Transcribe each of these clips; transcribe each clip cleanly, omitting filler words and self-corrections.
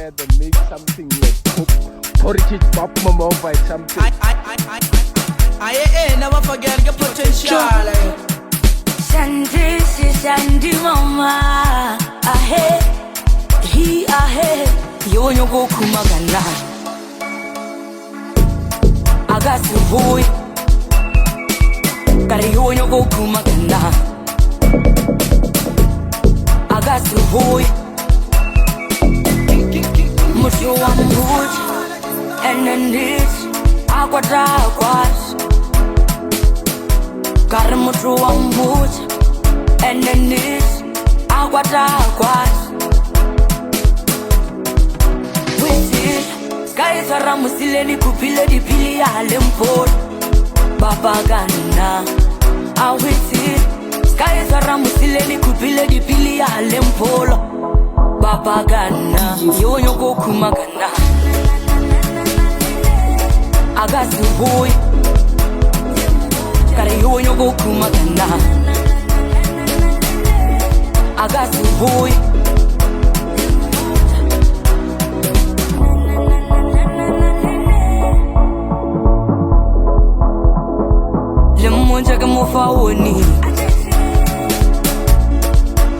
together, make something like pop. Heritage pop, mama, fight something. I never forget your potential. Shandy mama, ahe, he ahe, yo go kumagana. Agasi boy, kari yo go kumagana. Agasi boy, musho wa mbuji, and then this aquas. Kari musho wa mbuji. And then this, aquas. Wait it, sky is a ramusile kupile di pili ya lempol. Baba Gana. I wait it, sky is a ramusile kupile di pili ya lempol. Baba Gana, yo go kumagana. Agasi boy, kare yo go kumagana. I got you, boy. Lemon jaga mo fa woni.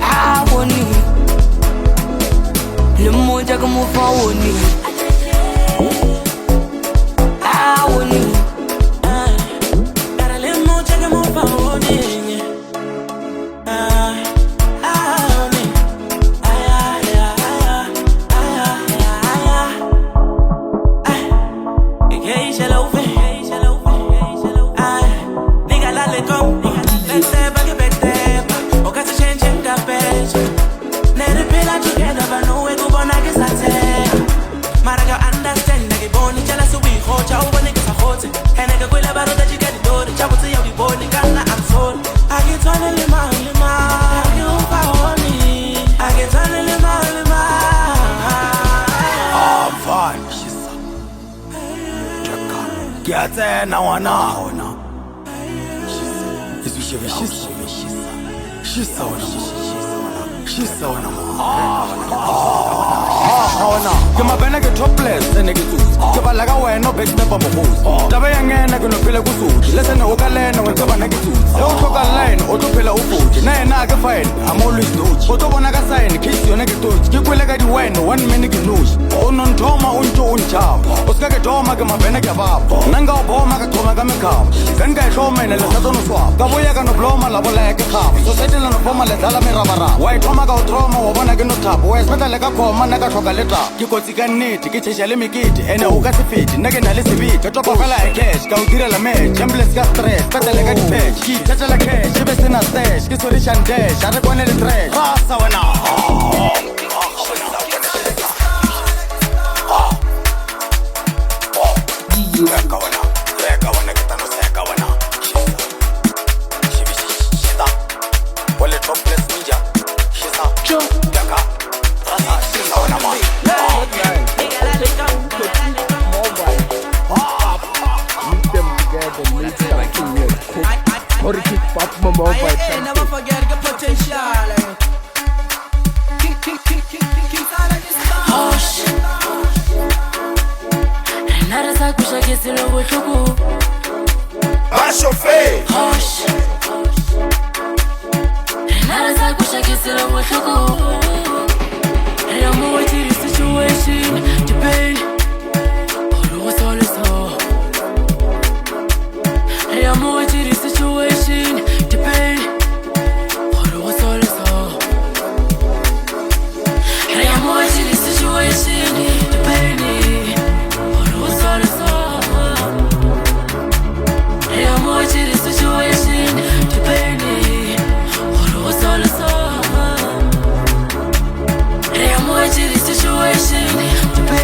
Ah woni. Lemon jaga mo fa woni. Ah woni. Gara lemon jaga mo fa woni. Na wana She's ke mabena ke topless ene ke tsusi ke bala ka wena o back mo boss taba ya ngena ke no phela ku suti lesen o ka lena o ka bana ke tsusi o tloka line o tlo phela o futhi na ena ke fine I'm always doji o tlo bona ka sign case yona ke toji ke kwele ka di wine 1 minute ke nushi o non thoma o ntso o ntjaba o ska ke thoma ke mabena ke baba nanga o boma ka thoma ka mekhawa then ka hloma ene le sa tsono swap ka boya ka no bloma la bola ke khaba so setela no boma le dala merabara wa thoma ka o troma o bona ke no thabo wa speta le ka khoma na ka hloka leta ke kotsi ka nnete ke tshesha le mekete ene o ka se fete nna ke na le sebete ke topa fela e cash ka o direla match chambliss ka stress petele ka di-patch ke ithatela cash e be sena stash ke sorry shandash a re kwane le trash rasa wena I never forget your potential. Hush. Nada sa kusha kesi logo chuku. Achofe. Hush. Nada sa kusha kesi logo chuku. I'm away to the situation to pain. Oh, what's all this all? I'm away to the situation to pain. Oh, what's all this all? I'm away to the situation to pain. Oh, what's all this all? I'm away to the situation to pain. Oh, what's all this all? I'm away to the situation to pain.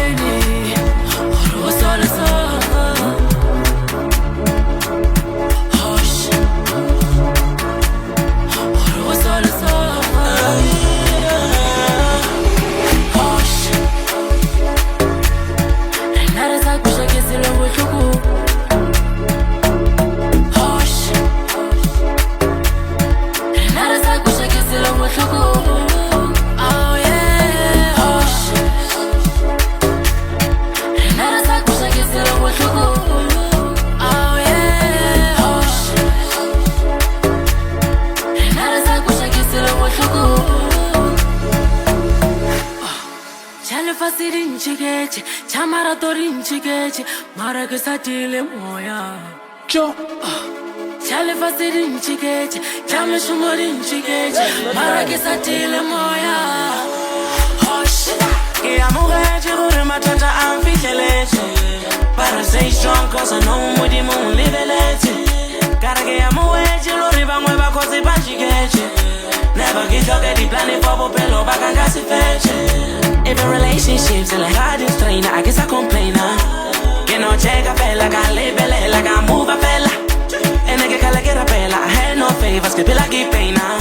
chikeche, chamara torin chikeche, mara ke satile moya. Cho. Chale fasirin chikeche, chame shumorin chikeche, mara ke satile moya. Hush, que amore jure matata amfiteleche, para stay strong 'cause I know with the moon live it. Gotta get amore jure bangwe cause banchikeche. Never get up at the planet for Popelo, back and gas feche. If a relationship's like hard and strain, I guess I complain. Que no check a fella, can live belle, like I move a fella. And I get a fella, I had no favors, que pela que pena.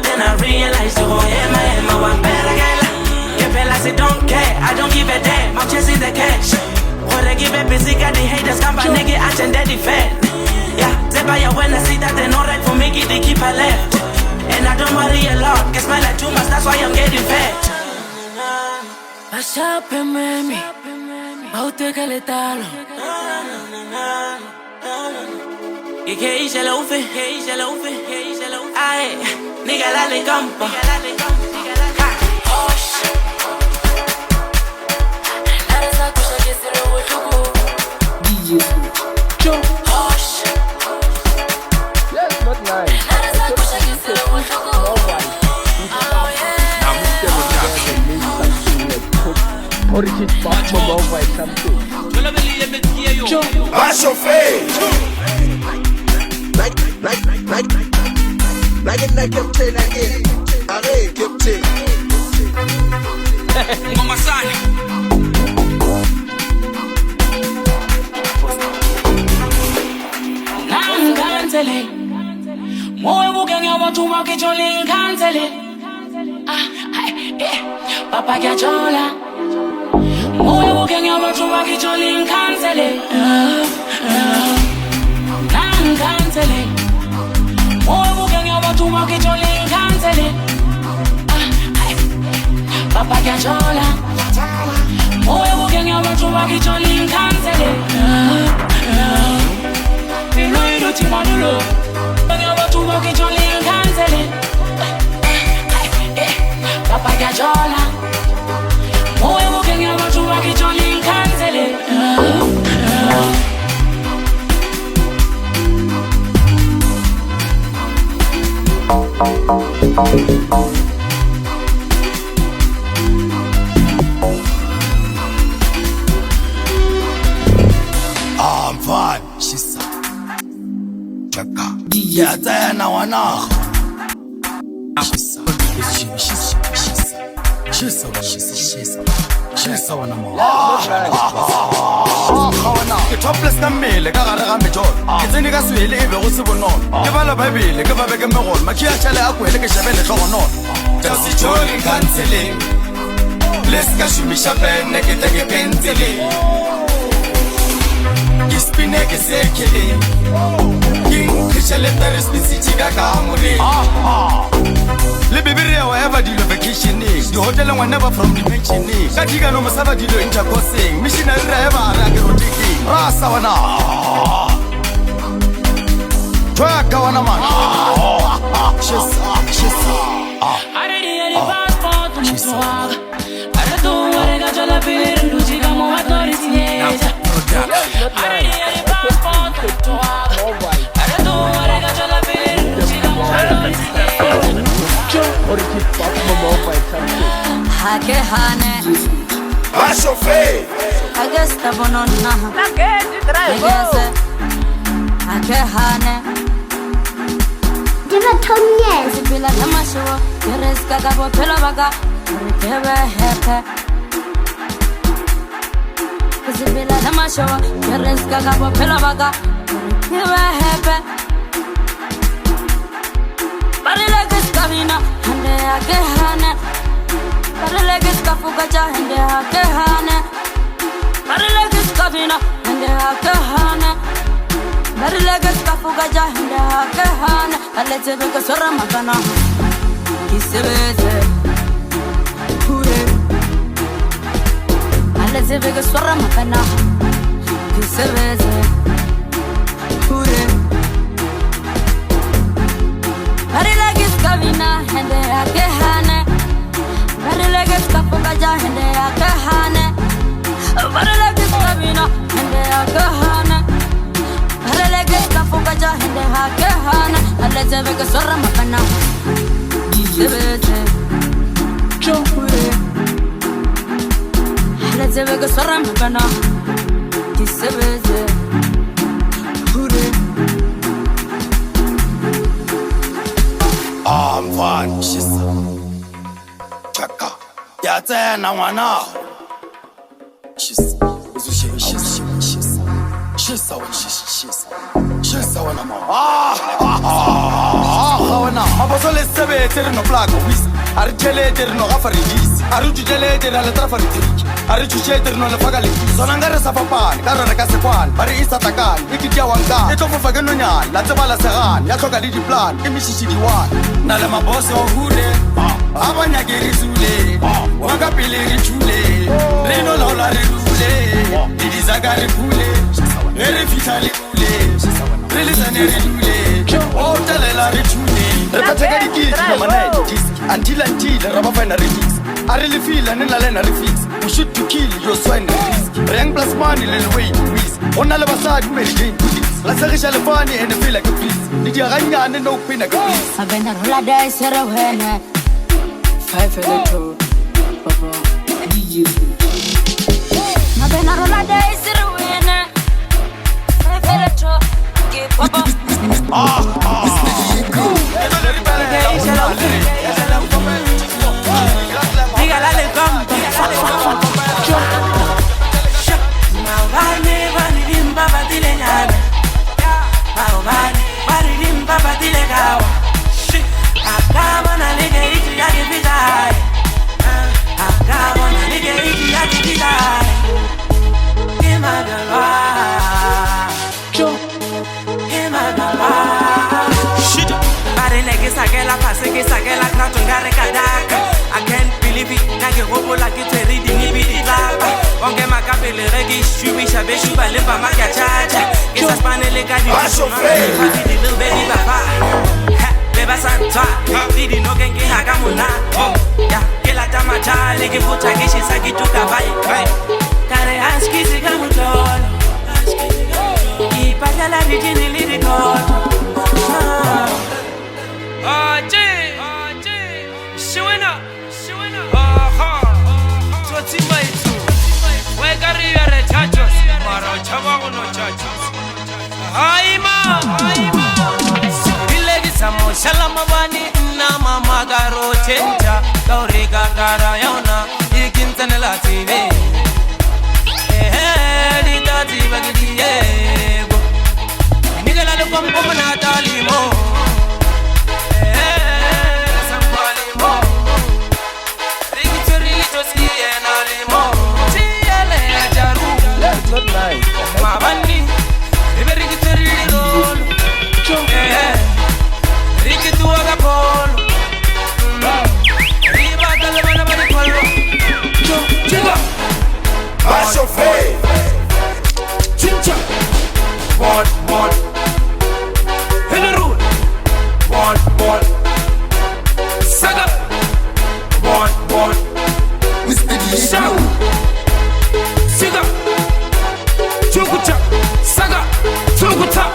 Then I realized, oh, Emma, one better gala. Que fella say don't care, I don't give a damn, I'm chasing the cash. When I give a busy, got the haters, come back, nigga, I can daddy fat. Yeah, they buy ya when I see that they not right for me, they keep a left. And I don't worry a lot, get smell like too much, that's why I'm getting fat. Achape memi, baute que le talo. Y que hice la ufe, ay, nigga dale campo. DJ Cho. Yes, not nice. Heritage Pop Mobile something. Vai chover. Like Captain again. Array Captain. Mama Sani. Nam cancele. Moi bukan ya watu wakijolin cancele. Papa kiachola. Moi bukan ya watu wakijolin cancele. Nam cancele. Moi bukan ya watu wakijolin cancele. Papa kiachola. Moi bukan ya watu wakijolin cancele. Iloilo timanulo. Tu walk it only in cancel. Papa Gajola. Oh, we're walking about to walk it only in cancel. I'm fine. She's yeah, then I wanna. She's so more. Ke topless ka mmele ka gare ga metjolo ke tsene ka swele e be go se bonolo ke bala babele ke ba beke megolo makia tshale a kwele ke shebele tlhogonono Just the joy canceling. Let's go shumisha penne ke teke pensele. Ke spine ke sekele. King kishele teres bisiti ka kamuri. le bibiri wherever dilo vacationing the hotel and never from dimensioning ka diga no masaba dilo intercoursing missionary driver ra ke rotating rasa wana twa ka wana man she's Aredi passport to swag. Aredo warega jala pili nduji kama watorisi nyeja. Aredi passport to swag. Aredo warega jala pili nduji kama watorisi nyeja. Heritage Pop Mobile something. Hake hane. Vai chover. Hage stabonona. Hake hane. Diva Tonyes. Sibila tamasho. Yereska kabo pela baga. Rikebe hepe. Sibila tamasho. Yereska kabo pela baga. Rikebe hepe. Barilegis kavina. Hande hake hane. Barilegis kafuga ja. Hande hake hane. Barilegis kavina. Hande hake hane. Barilegis kafuga ja. Hande hake hane. Alete beko sora makana. Kisebeze Hure Alete beko sora makana. Kisebeze Hure Barilegis kavina. Hende hake hane. Barilegis kafuga ja. Hende hake hane. tsebe ke swara mapana sebetse chokure le tsebe ke swara mapana sebetse hure Amfan shisa chaka ya tsena ngwana shisa uzushebe shisa wana ma wana abaso le sebetse re no plaka wisa ari thelete re no ga faridisi ari tutelete re le tra faridiki ari tuchete re no le faka le sona ngare sa papane ka rena ka sekwana bari isa takane ikitia wanka e tlofofa ke nonyana la tsebala segane ya tlhoka le diplan e mishishi diwana na le maboso hure abanya ke re zule wanga pele re chule re no laola re rule di dizagare phule re fitale phule re le sane re dule o telela re chule re pateka dikiti ka manai disc until re ba fina remix are le feel ne la lena re fix we shoot to kill your swine risk rang plus money le way quiz ona le basadi me game police la serisha le funny and feel like a please di ganyane no pina ka please abena rola dai sera wena 5 electro papa DJ abena rola dai sera wena 5 electro ke papa I can't believe it, nage robo la ke tseri di ni bidi tlapa onge makapele re ke shubisha be shuba le ba makya chacha ke sa spanele ka di di little baby papa be ba santwa di no ke ha ka mona ya ke la tama chale ke futa ke shisa ke tuka bai kare aski se ka mutolo ipata la di ni li ko Shalom bani na mama garo chenja gauri gagara yauna ikintan la tv di tati bagdi ego nigala lo kom na talimo sambalimo victory to see en alimo tiele jaru That's not nice. mabani victory gol Riki tu aga polo Riba dale bana bani polo Chiga Bashofe Chincha Bon Heleru Bon Saga Bon Mr. Shau Siga Chukucha Saga Chukucha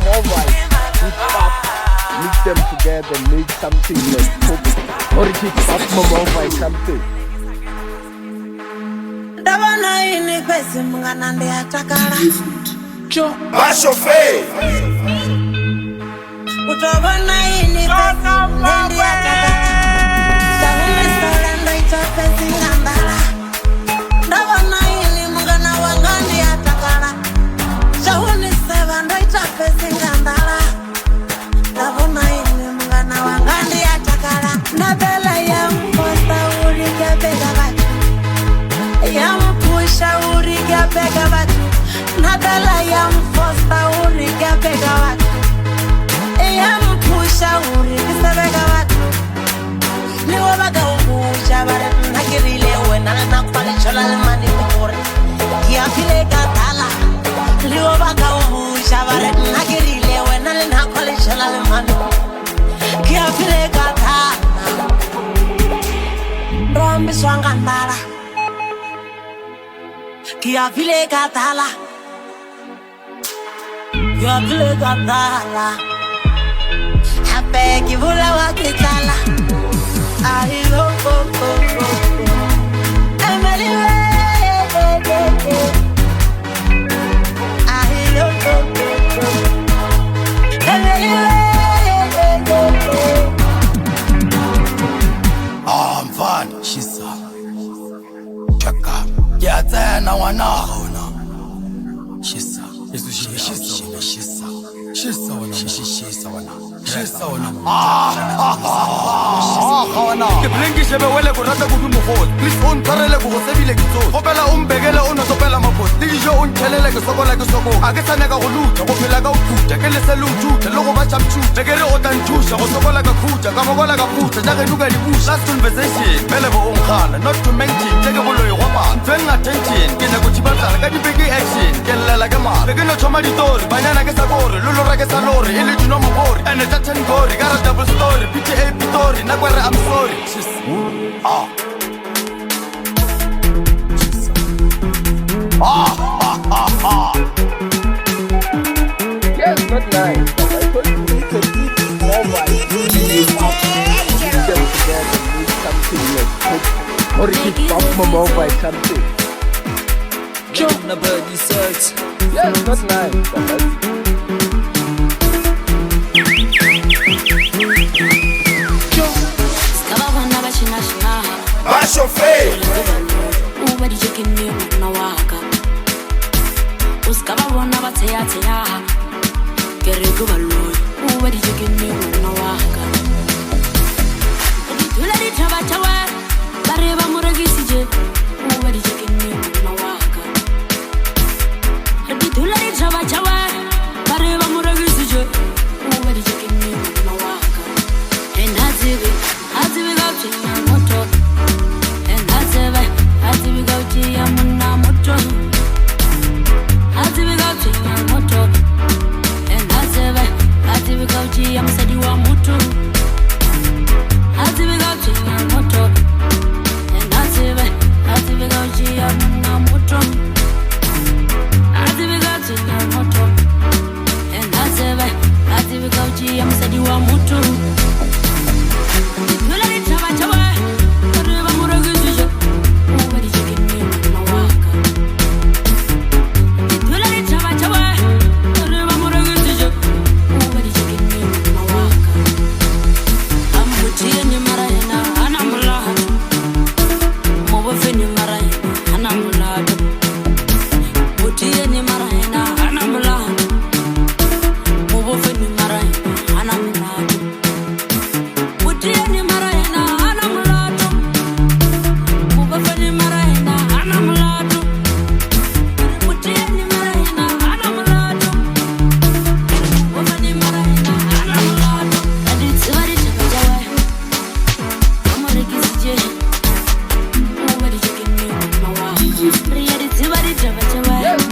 More vibe. together, make something like pop. Heritage pop mobile something. Dabana ini pesi munganande atakara. Bashofe Utabana ini pesi munganande atakara. Sahumi saranda ita pesi ngandara. Dabana ini mungana wangandi atakara. Sahumi saranda ita pesi ngandara. Dabana ini mungana wangandi atakara. Nabela ya mposta uri kebega batu. Ya mpusha uri kebega batu. Nabela ya mposta uri kebega batu. Ya mpusha uri kebega batu. Liwa baga umusha bare nakirile wena na kwale chola lemani kore. Kia file katala. Liwa baga umusha bare nakirile wena na kwale chola lemani. Kia file katala. Rombi swangandala. Kia file katala. Kia file katala. Hape kivula wakitala. I love Emily. I love I'm fine. She's Chaka. Yeah, then I wanna. She's Kiplingi shebe wele kurata kudumu khot. Please tarele ku sebile kitso. Kopela umbekele unotopela maphosi. Dijo unthelele ke sokola ke soko. Ake saneka go lutha go phela ka uthutha ke lese lutha lo go ba chamthuta. Ke re o tanthusha go sokola ka khutha ka mokola ka phutha ja ke duka dibusha. Last conversation bele bo ongkhala not to mention take go lo go ba. Twenga attention ke ne go tshibala ka dibeke action ke lela ke ma. Ke no thoma ditori banyana ke sa gore lo lo ra ke sa lori ile dino mo gore. And it's a 10 gory got a double story PTA story na kwere I'm sorry. Yeah, it's not nice. I told you we can eat mobile. Put them together, make something like pop. Heritage pop mobile something. Yeah, it's not nice. Bashofe Uba di chicken meal na waka. Uskaba wana batea tea. Kere kubalo. Uba di chicken meal na waka. Tula di chava chawa. Bareba muragi sije. Uba di chicken meal na waka. Tula di chava chawa. Bareba muragi sije. Uba di chicken meal na waka. And azibi got you moto. As we go to Yamuna Moto, as we go to Yamoto, and as we go to Yamsadiwa Moto, as we go to Yamoto, and as we go to Yamuna Moto, as we go to Yamoto, and as we go to Yamsadiwa Moto.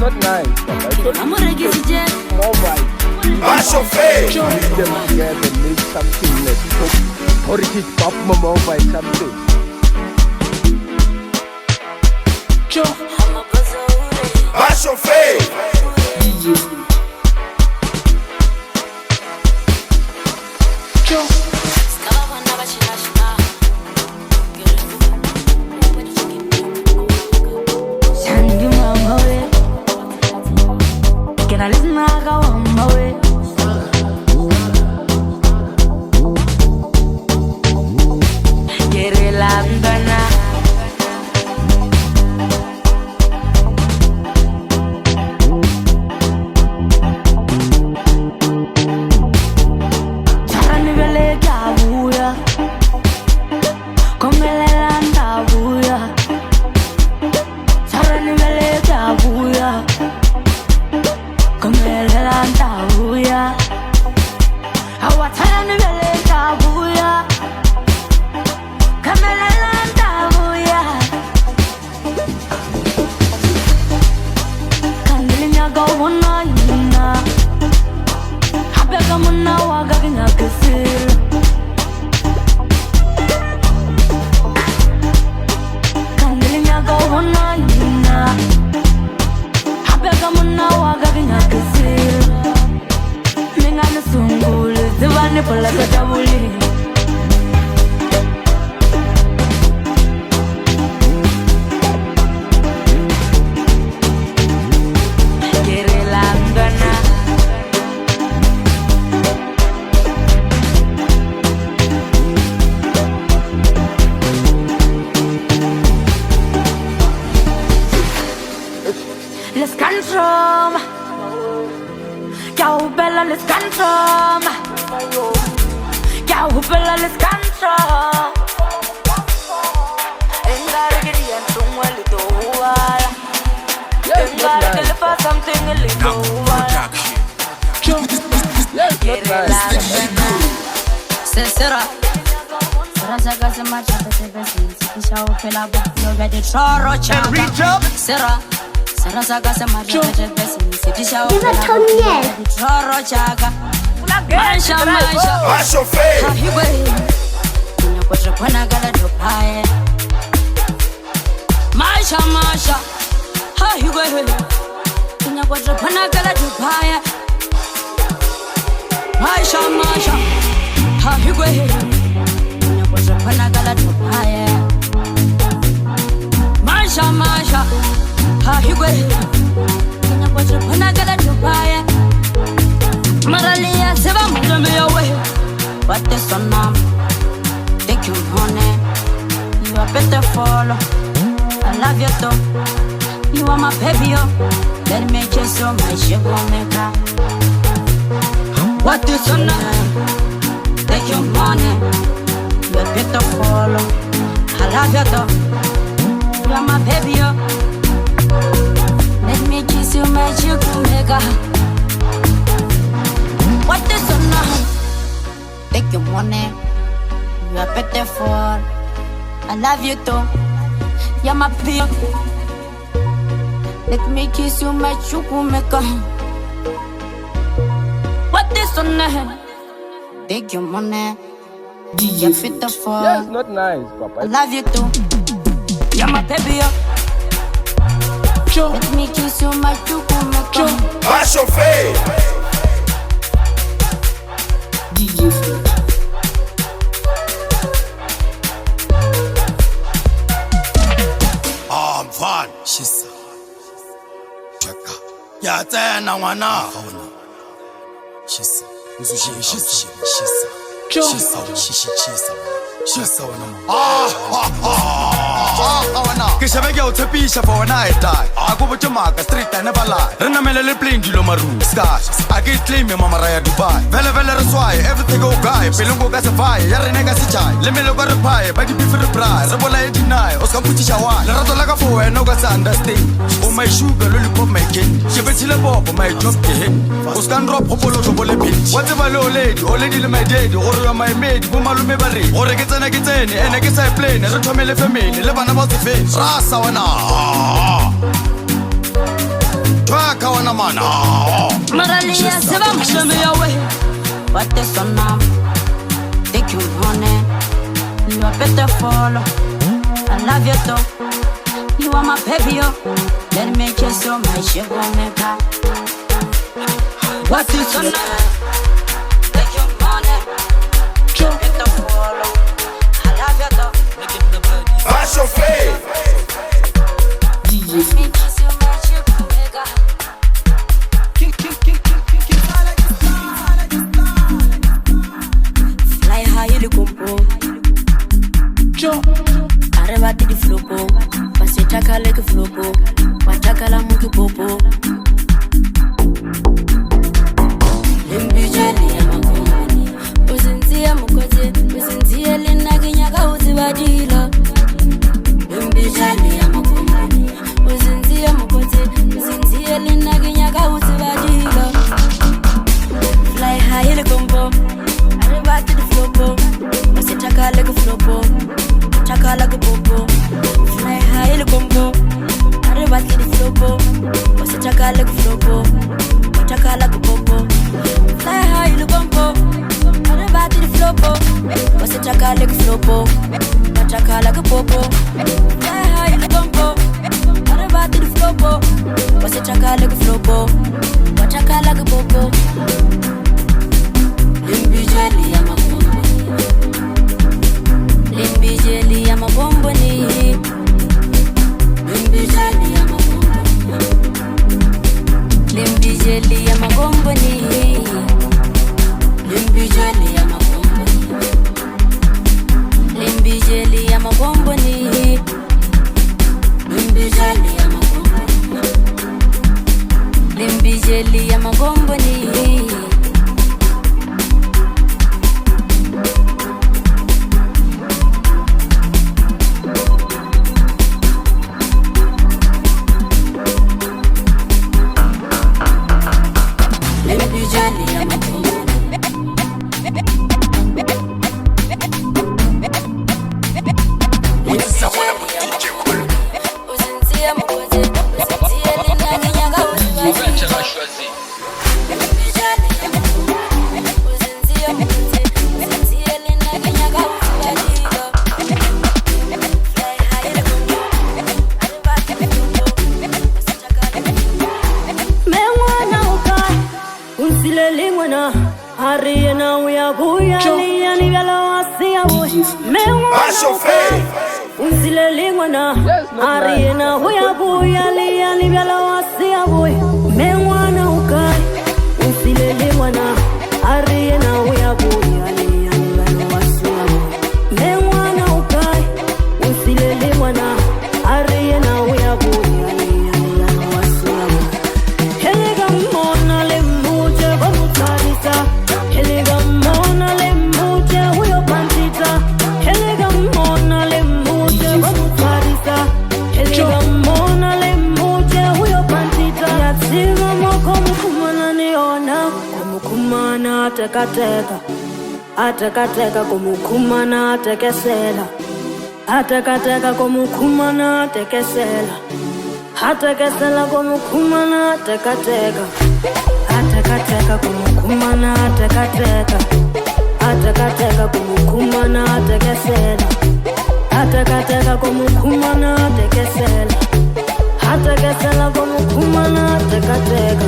Not nice. Mobile. Bashofe Put them together, make something like pop. Heritage pop mobile something. Bashofe Joe. let's control. Yo, Bella, let's control. Yo, Bella, let's control. Ain't gotta get the end from a little while. Ain't gotta get it for something a little while. Yes, not nice. Sera. Sera se macha pese pese. Kisha upela bu. No get the choro changa. Sera. Sera se macha pese pese. Kisha upela bu. No get the choro changa. Masha. Macho feio. Hahiwe. Kuna kwa kwana gala dopaye. Masha. Hahiwe. Kuna kwa kwana gala dopaye. Masha. Hahiwe. Panagala topaya Masha Hahiwe Kenya kwa panagala topaya Maralia seba mudame yawe What the sonam Take you honey You are better follow I love you though You are my baby Let me chase you my sugar maker What the sonam Take your money You're beautiful, I love you though. You're my baby, oh. Let me kiss you, my sugar maker. What is on now? Take your money. You're beautiful, I love you too. You're my baby. Let me kiss you, my sugar maker. What is on now? Take your money. You're beautiful. Yes, not nice, Papa. I love you too. You're my baby, Let me kiss you, my chukumeka. Macho feio. I'm fun. She's Cheka. Ya tena wana. She's ke shabe ke o tshepisha for wena I die a go botse maka street I never lie re namele le plane dilo maru sky a ke claim mama ra ya Dubai vele re swai everything go guy pele go ka se vai ya rene ka se chai le mele go re pai ba di beef re bra re bola e deny o ska putisha wa le rato la ka for wena o ka sa understand o my sugar lollipop my candy ke betile bobo my drop ke head o ska drop hopolo jo bole pin what the balo lady le my daddy o re my maid bo malume ba re o re ke tsena ene ke sa plane re thomele family le bana ba se fe rasa wana twaka wana mana Maralia seba mudame yawe What the sonam Take you honey You are beautiful I love you too You are my baby Let me kiss you my sugar maker What the sonam Take you honey You are beautiful I love you too Macho feio. Let me kiss you my sugar maker Fly high le compo Arrebati di flopo Pasitaka like flopo Wataka la muki popo Limbijeli ya makomboni Uzinzia mukote Uzinzia linaginyaka uzibadila Limbijeli ya makomboni Uzinzia mukote Uzinzia linaginyaka uzibadila Fly high le compo Arrebati di flopo Pasitaka like flopo Wataka like popo Fly high le compo Arrebati di flopo Pasitaka like flopo Wataka like popo Fly high le compo Arrebati di flopo Pasitaka like flopo Wataka like popo Fly high le compo Arrebati di flopo Pasitaka like flopo Wataka like popo Limbijeli ya makombo Limbijeli ya mabombo ni Limbijeli ya mabombo Limbijeli ya mabombo ni Limbijeli ya mabombo Limbijeli ya mabombo ni jeli ya magomboni. Atakateka kumukumana tekesela. Atakateka kumukumana tekesela. Atakesela kumukumana tekateka. Atakateka kumukumana tekateka. Atakateka kumukumana tekesela. Atakateka kumukumana tekesela. Atakesela kumukumana tekateka.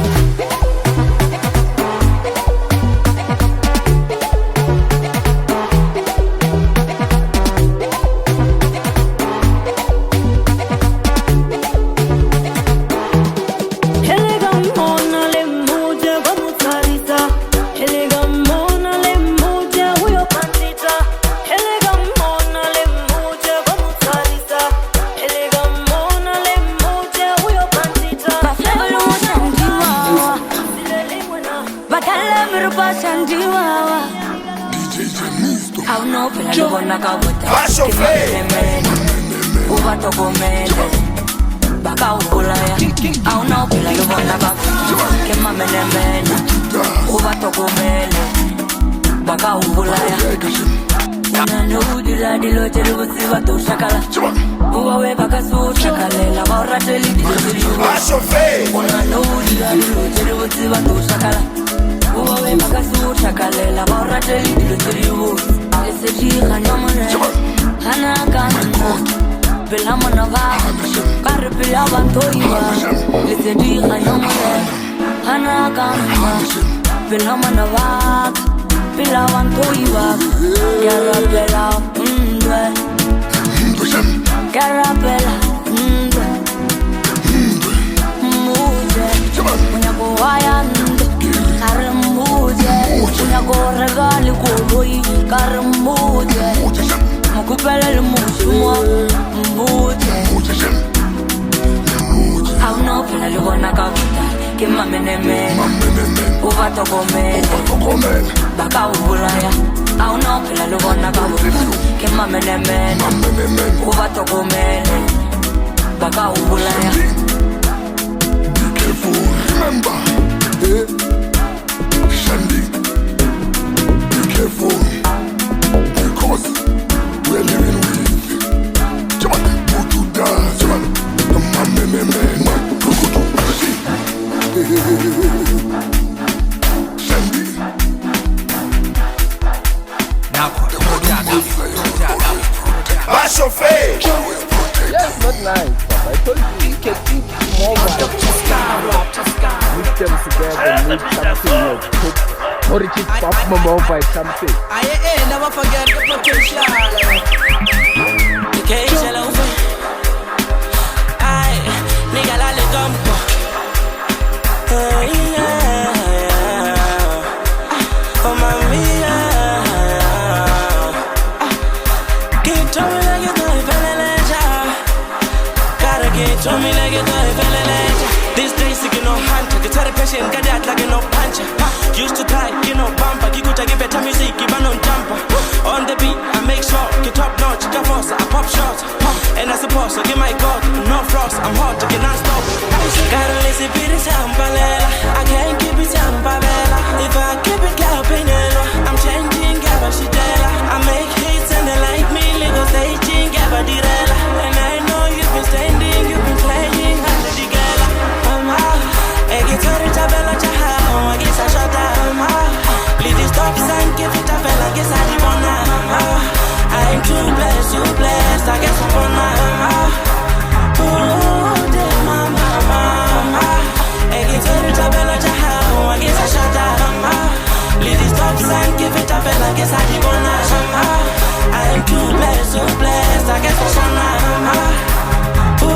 Never forget the potential. Nigga la le campo. Oh mamma, get on me like you do it, gotta get on me like you do it. These days you know hand to get passion, get that like no puncher. Used to cry, bumper. You could give better music, give on jumper. On the beat, I make sure, get top notch, the force, I pop short. And I suppose, give my God, no frost, I'm hot, I cannot stop. Gotta listen to the sambalela, I can't keep it sambalela. If I keep it capinello, I'm changing, Gabashidela. I make hits and they like me, little staging, Gabadirella. And I know you've been standing, you've been playing, under the gala. I get to the tabella, I guess I shut down. Leave the stop sign, give it a fella, guess I did one now. I'm too blessed, I guess I'm on now. Oh, dear mama. I get to the tabella, I guess I shut down. Leave the stop sign, give it a fella, guess I did one now. I'm too blessed, I guess I'm on now. Oh,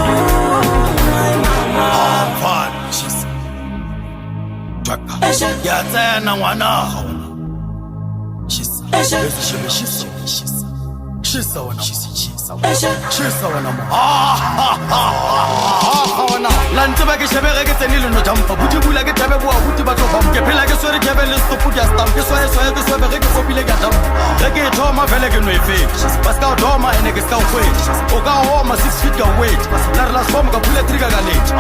my mama. yatsena n'wana shisa wena wena la ntse ba ke shebege ke tsenile no jampa buti bula ke tabe boa buti ba tlo ke phela ke swere ke bele stopu ke stamp ke soye ke swebe ke kopile ke dam ke thoma vele ke no efect paska doma ene ke ska wait o ka homa 6 feet ka wait la la som ka pula trigger ka late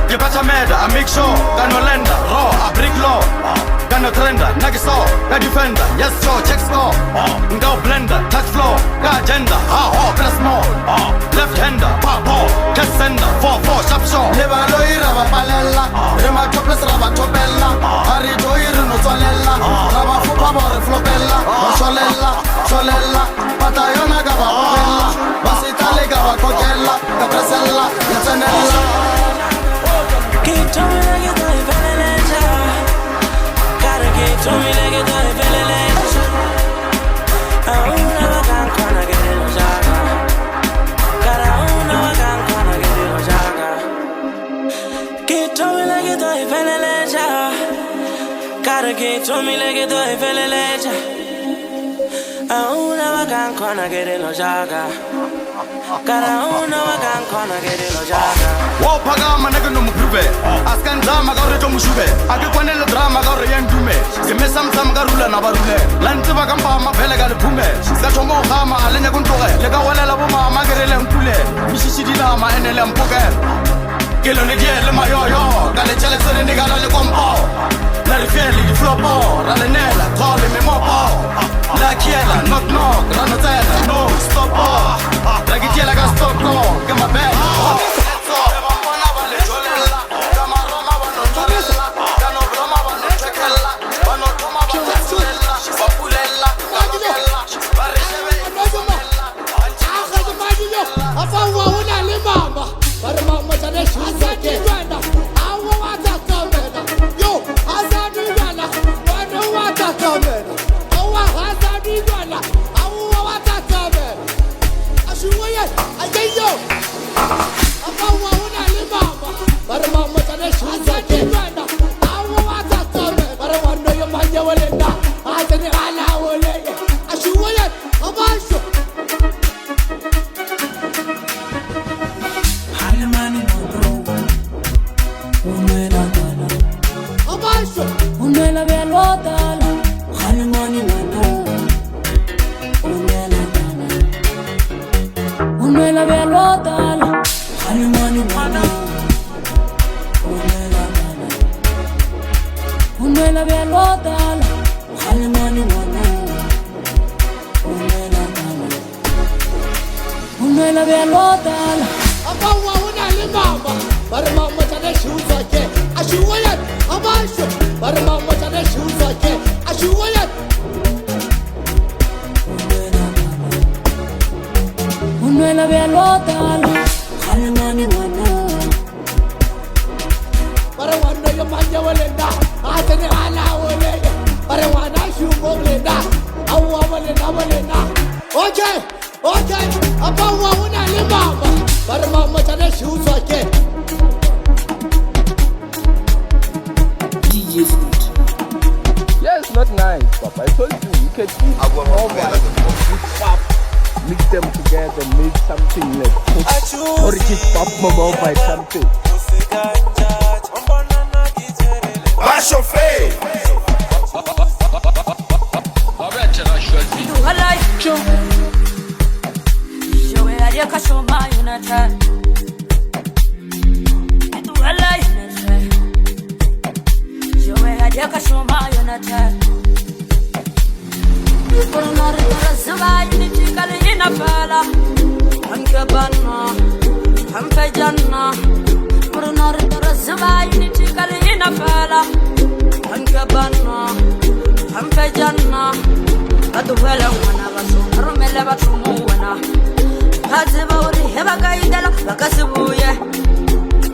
ke batla meda I make sure ka no lenda raw a brick law ka no trender na ke saw ka defender yes sure check score nga blender touch floor ka agenda plus more left hander papa catch sender 4 sharp shot le ba lo ira ba palela re ma toples ra ba topella ari do ira no tsolella ra ba fupa ba re flopella solella pata yona ka ba bella ba sitale ka ba kokella ka presella ya tsenella. Keep to me like you're doing Veleleja. Gotta keep to me like you're doing Veleleja. I never can corner get in the jaga. Gotta never can corner get in the jaga. Keep to me like you're doing Veleleja. Gotta keep to me like you're doing Veleleja. I never can corner get in the jaga. Wo phakama nake no mkhube askanzama ka re tlo mushube a ke kwanele drama ka re yendume ke mesamsam ka rula na barule la ntse ba ka mpama phele ka lephume ka thomo khama ale nya kontoge le ka walela bo mama ke re le nkule mishishi dilama enele mpokela ke lo ne diele mayoyo ka le chele tsene ne ka le kompo la re fele di flopo ra le nela call me mopo la kiela knock rano tsela no stop la ke tiela ka stop no ke mabel Yeah, it's not nice, Papa. I told you can eat more rice with pop, mix them together, make something like cook, or it is pop mama by something. kashoma yonate Purnari tarasva unity kalina pala Ankabana Ampejanna Purnari tarasva unity kalina pala Ankabana Ampejanna Aduwela wana baso Rumele batumu wana Haziba uri heba kaidala Bakasibuye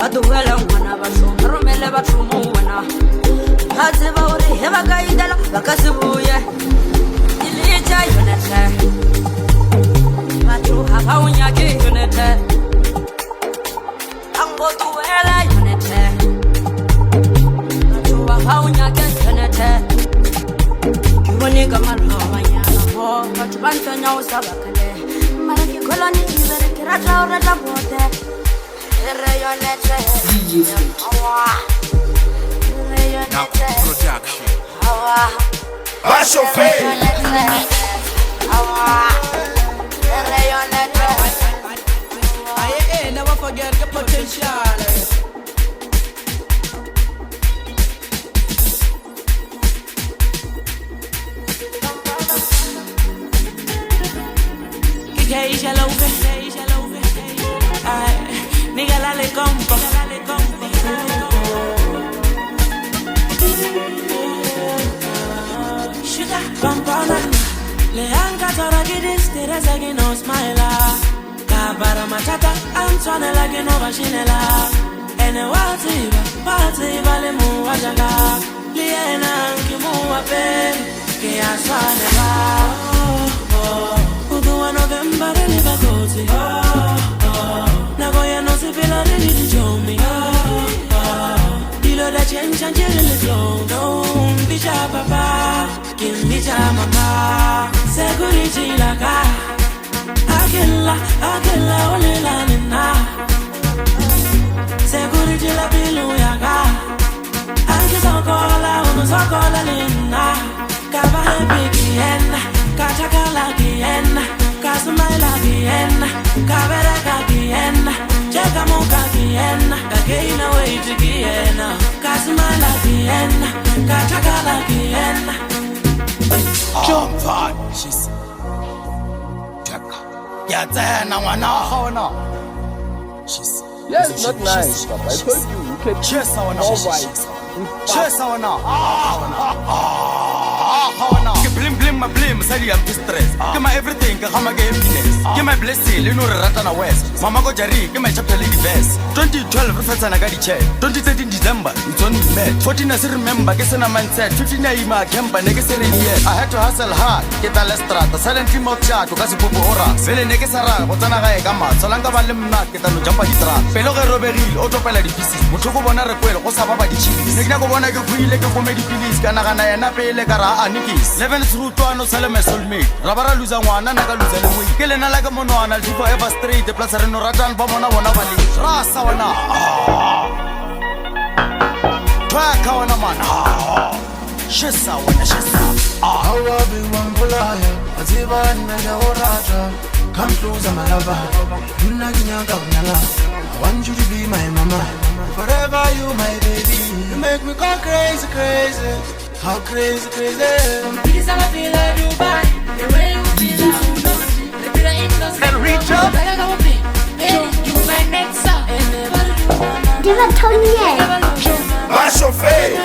Aduwela wana baso Rumele batumu wana Haziba uri heba kaidala Bakasibuye Ilija yonete Matu haba unyaki yonete Ango tuwela yonete Matu haba unyaki yonete Kibonika malhawa nyana ho Matu bantanya usabakale Maraki koloni kibere kirata urata bote Ere yonete Awa Ere yonete Awa Bash your face. Never forget the potential. Nigga la le compo. Sugar pampana le anka tora gidis teresa que no smila kabara matata Antoine la que no vashinela ene wati le mu wajanga liena ki mu ape que asane ba udu wa November le bagoti na goya no se pela le di jomi dilo da change le flow don't be shy papa give me time mama security laka akela ole la nina security la bilu yaka anke sokola nina kaba epikiena kachakala kiena kasmaila kiena kabera kiena cheka muka kiena kakeina wait kiena kasmaila kiena kachakala kiena She's Yatsena wana hona. She's Yeah, it's not nice, but I told you can Chesa wana. all right. Chesa wana. Blim blim my blim sali am distress. Give my everything ka kama ke emptiness. Give my blessing ino re rata na west. Mama go jari give my chapter lady verse. 2012 re fetsa na ka di check. 2013 December it's when we met. 14 I remember ke sena mindset. 15 I ima kemba ne ke sere yet. I had to hustle hard. Ke ta lestrata silently mo chat ka se popo ora. Vele ne ke sara go tsana ga e ka ma. Solanga ba le mna ke ta no jumpa di tra. Pelo ge roberil auto pela di pieces. Motho go bona re kwele go sa ba di chipis. Ne ke go bona ke buile ke comedy police kana kana yena pele ka ra anikis. 11 through to no sale my soulmate. Rabara luza ngwana na ka luza le we. Ke lena la ka mono ana le forever straight. Plus re no ratan ba mona bona ba le. Rasa wana. Twaka wana man. Shesa wana shesa. Hawa be one bulaya. Aziba na ya orata. Come closer my lover. Yuna kinyanga unyala. I want you to be my mama. Forever you my baby. You make me go crazy, crazy. How crazy, crazy. This is how I feel like Dubai. The way you feel like the English. And reach up. You my next up. Give a Tony. Bash your face.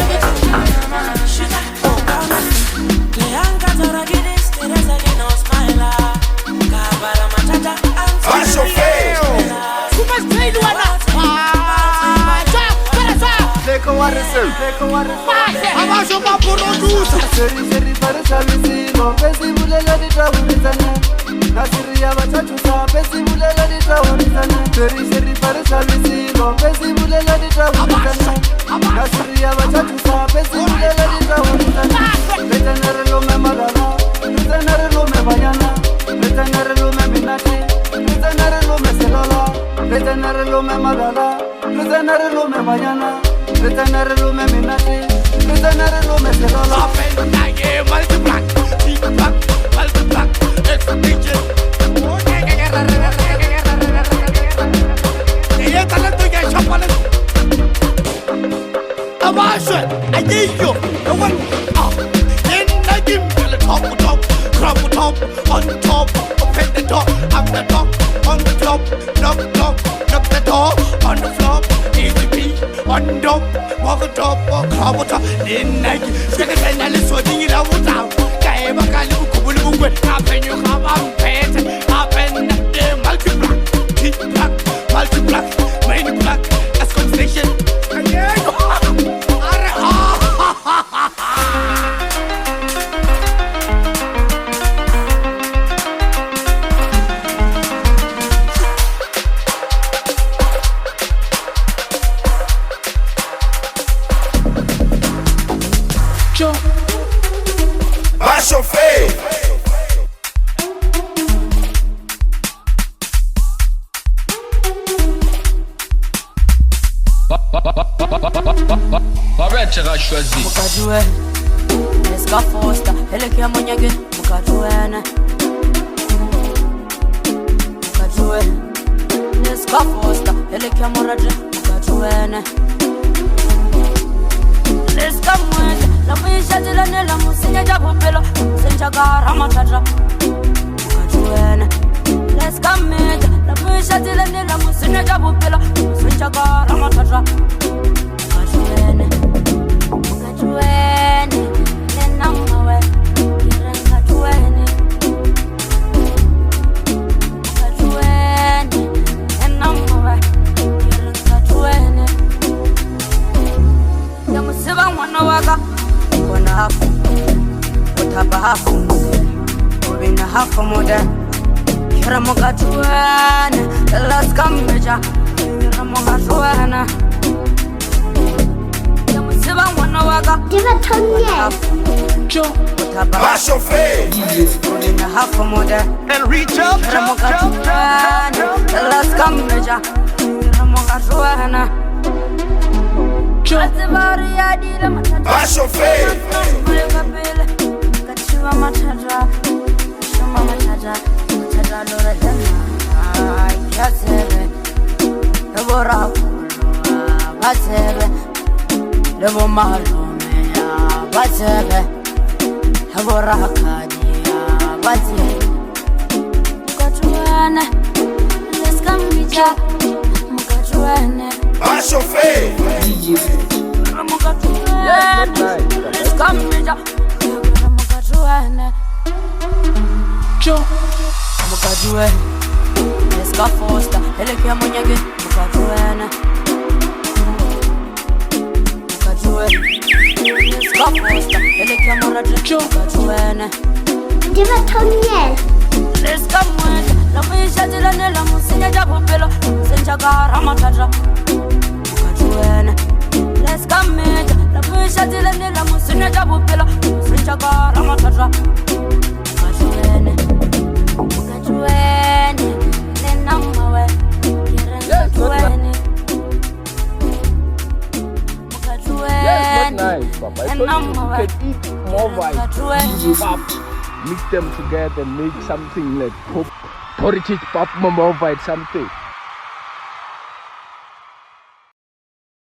Bash your face. Leko warisel. Abasho mapurodusa. Seri para salusilo. Pesi bulela di trawulisana. Nasiri ya batatu sa. Pesi bulela di trawulisana. Seri para salusilo. Pesi bulela di trawulisana. Nasiri ya batatu sa. Pesi bulela di trawulisana. Betanere lo me magala. Betanere lo me bayana. Betanere lo me minati. Betanere lo me selola. Betanere lo me magala. Betanere lo me bayana. Betanere lo me minati. Betanere lo me selola. Multiply. It's a DJ. Abasho, I need you. In I give me the top, crop top, on top, open the door, I'm the top, on the top, knock the door, on the flop, easy on top, walk the top, crop top, in I give, second and I listen to you out. Kaeba Kalu Kubulu, happen you have a pet, happen the multi-black, main black, as conversation. Va chauffer. Barretera choisi. Mukajue, Eska Foster, Elekia Monyage, Mukajuene. Mukajue, Eska Foster, Elekia Moraje, Mukajuene. Eska Mwete, la Misha de la Nella Musinya Jabupelo, Senjagara Matatra. Mukajuene, Eska Mwete, la Misha de la Nella Musinya Jabupelo, Senjagara Matatra. Mukajuene. Mukajuene, nena mawe, kirenga juene. Mukajuene, nena mawe, kirenga juene. Yamusiba mwana waka, kona hafu, utapa hafu mude, ubina hafu mude. Kira mukajuene, laska meja, kira mukajuene. Diva Tony. Va chauffer. And reach up, jump. Va chauffer. Levo malumea batebe Haborakania batebe Mukajuene Leskambija Mukajuene Va chauffer. Mukajuene Leskambija Mukajuene Mukajuene Leska Foster Elekia Monyage Mukajuene Diva Tony. Leska Mwete, la Misha de la Nella Musinya Jabupelo, Senjagara Matatra. Mukajuene. Leska Mwete, la Misha de la Nella Musinya Jabupelo, Senjagara Matatra. Mukajuene. Mukajuene, nena mawe, kirenga juene. Yes, not nice, Papa. I thought you could eat more vibes. Pop, mix them together and make something like porridge, pop, more vibes, something.